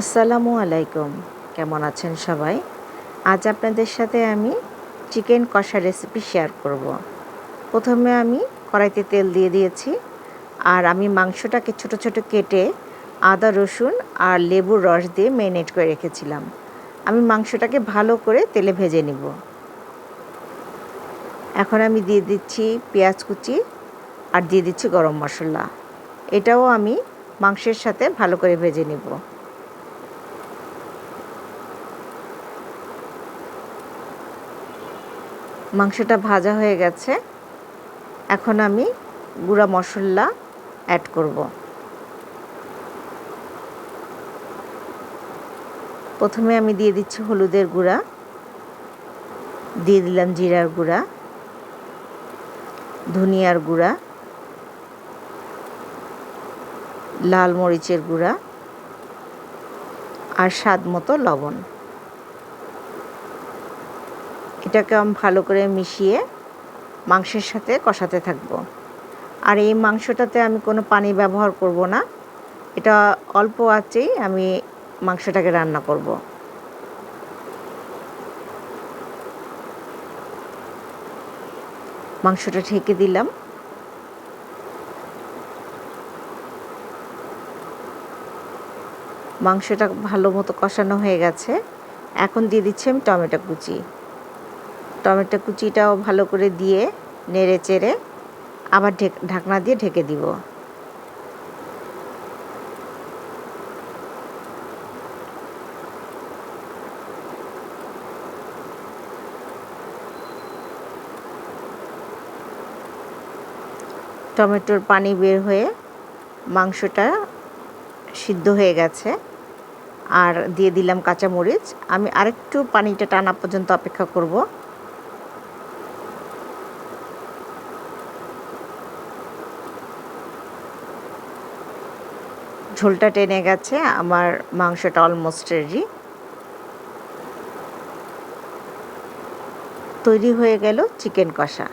আসসালামু আলাইকুম। কেমন আছেন সবাই? আজ আপনাদের সাথে আমি চিকেন কষা রেসিপি শেয়ার করব। প্রথমে আমি কড়াইতে তেল দিয়ে দিয়েছি, আর আমি মাংসটাকে ছোট ছোট কেটে আদা রসুন আর লেবুর রস দিয়ে ম্যারিনেট করে রেখেছিলাম। আমি মাংসটাকে ভালো করে তেলে ভেজে নিব। এখন আমি দিয়ে দিচ্ছি পেঁয়াজ কুচি আর দিয়ে দিচ্ছি গরম মশলা। এটাও আমি মাংসের সাথে ভালো করে ভেজে নেব। মাংসটা ভাজা হয়ে গেছে। এখন আমি গুঁড়া মশলা অ্যাড করব। প্রথমে আমি দিয়ে দিচ্ছি হলুদের গুঁড়া, দিয়ে দিলাম জিরার গুঁড়া, ধনিয়ার গুঁড়া, লাল মরিচের গুঁড়া আর স্বাদ মতো লবণ। এটাকে আমি ভালো করে মিশিয়ে মাংসের সাথে কষাতে থাকব। আর এই মাংসটাতে আমি কোনো পানি ব্যবহার করব না, এটা অল্প আঁচেই আমি মাংসটাকে রান্না করব। মাংসটা ঢেকে দিলাম। মাংসটা ভালো মতো কষানো হয়ে গেছে। এখন দিয়ে দিচ্ছি আমি টমেটো কুচি। টমেটো কুচিটাও ভালো করে দিয়ে নেড়ে চেড়ে আবার ঢাকনা দিয়ে ঢেকে দিব। টমেটোর পানি বের হয়ে মাংসটা সিদ্ধ হয়ে গেছে। আর দিয়ে দিলাম কাঁচামরিচ। আমি আরেকটু পানিটা টানা পর্যন্ত অপেক্ষা করব। ঝোলটা টেনে গেছে, আমার মাংসটা অলমোস্ট রেডি। তৈরি হয়ে গেল চিকেন কষা।